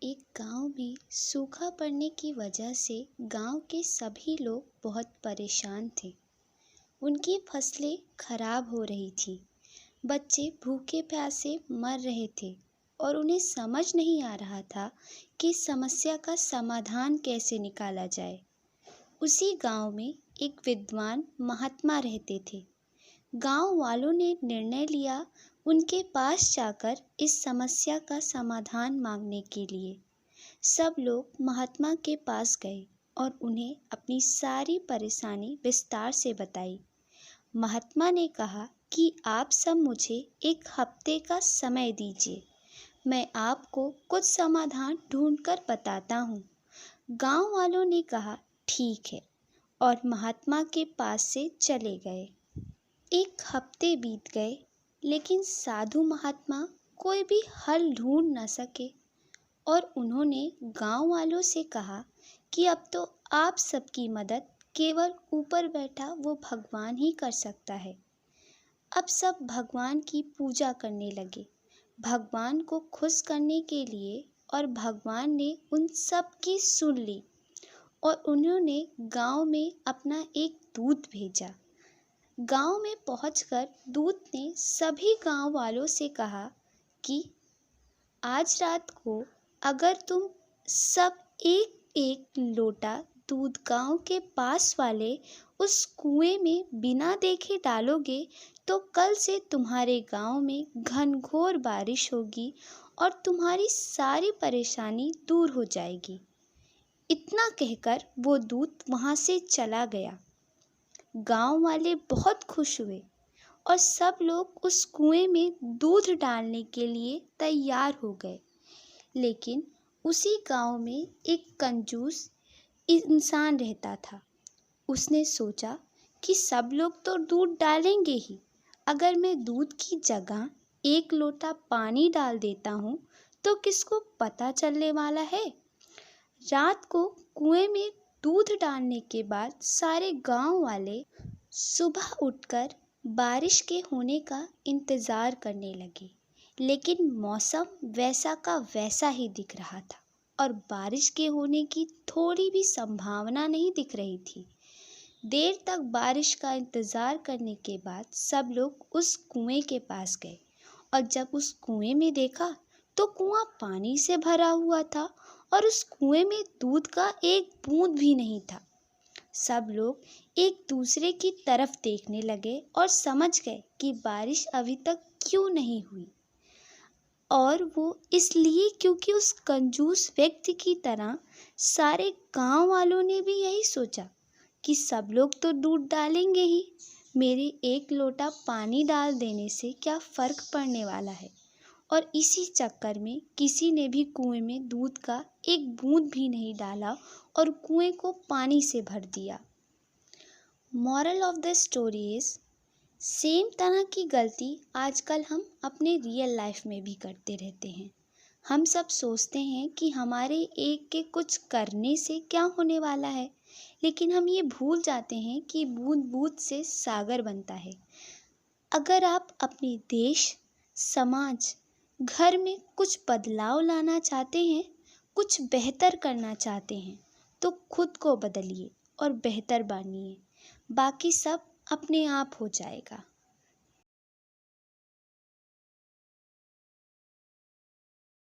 एक गांव में सूखा पड़ने की वजह से गांव के सभी लोग बहुत परेशान थे। उनकी फसलें खराब हो रही थी, बच्चे भूखे प्यासे मर रहे थे और उन्हें समझ नहीं आ रहा था कि समस्या का समाधान कैसे निकाला जाए। उसी गांव में एक विद्वान महात्मा रहते थे। गांव वालों ने निर्णय लिया उनके पास जाकर इस समस्या का समाधान मांगने के लिए। सब लोग महात्मा के पास गए और उन्हें अपनी सारी परेशानी विस्तार से बताई। महात्मा ने कहा कि आप सब मुझे एक हफ्ते का समय दीजिए, मैं आपको कुछ समाधान ढूंढकर बताता हूँ। गांव वालों ने कहा ठीक है और महात्मा के पास से चले गए। एक हफ्ते बीत गए, लेकिन साधु महात्मा कोई भी हल ढूंढ न सके और उन्होंने गांव वालों से कहा कि अब तो आप सबकी मदद केवल ऊपर बैठा वो भगवान ही कर सकता है। अब सब भगवान की पूजा करने लगे, भगवान को खुश करने के लिए, और भगवान ने उन सब की सुन ली और उन्होंने गांव में अपना एक दूत भेजा। गांव में पहुंचकर दूत ने सभी गांव वालों से कहा कि आज रात को अगर तुम सब एक एक लोटा दूध गांव के पास वाले उस कुएं में बिना देखे डालोगे तो कल से तुम्हारे गांव में घनघोर बारिश होगी और तुम्हारी सारी परेशानी दूर हो जाएगी। इतना कहकर वो दूत वहां से चला गया। गांव वाले बहुत खुश हुए और सब लोग उस कुएं में दूध डालने के लिए तैयार हो गए। लेकिन उसी गांव में एक कंजूस इंसान रहता था। उसने सोचा कि सब लोग तो दूध डालेंगे ही, अगर मैं दूध की जगह एक लोटा पानी डाल देता हूँ तो किसको पता चलने वाला है। रात को कुएं में दूध डालने के बाद सारे गांव वाले सुबह उठकर बारिश के होने का इंतज़ार करने लगे। लेकिन मौसम वैसा का वैसा ही दिख रहा था और बारिश के होने की थोड़ी भी संभावना नहीं दिख रही थी। देर तक बारिश का इंतज़ार करने के बाद सब लोग उस कुएं के पास गए और जब उस कुएं में देखा तो कुआं पानी से भरा हुआ था और उस कुएं में दूध का एक बूंद भी नहीं था। सब लोग एक दूसरे की तरफ देखने लगे और समझ गए कि बारिश अभी तक क्यों नहीं हुई, और वो इसलिए क्योंकि उस कंजूस व्यक्ति की तरह सारे गांव वालों ने भी यही सोचा कि सब लोग तो दूध डालेंगे ही, मेरे एक लोटा पानी डाल देने से क्या फ़र्क पड़ने वाला है। और इसी चक्कर में किसी ने भी कुएं में दूध का एक बूंद भी नहीं डाला और कुएं को पानी से भर दिया। Moral of the story is, same तरह की गलती आजकल हम अपने रियल लाइफ में भी करते रहते हैं। हम सब सोचते हैं कि हमारे एक के कुछ करने से क्या होने वाला है, लेकिन हम ये भूल जाते हैं कि बूंद बूंद से सागर बनता है। अगर आप अपने देश, समाज, घर में कुछ बदलाव लाना चाहते हैं, कुछ बेहतर करना चाहते हैं, तो खुद को बदलिए और बेहतर बनिए। बाकी सब अपने आप हो जाएगा।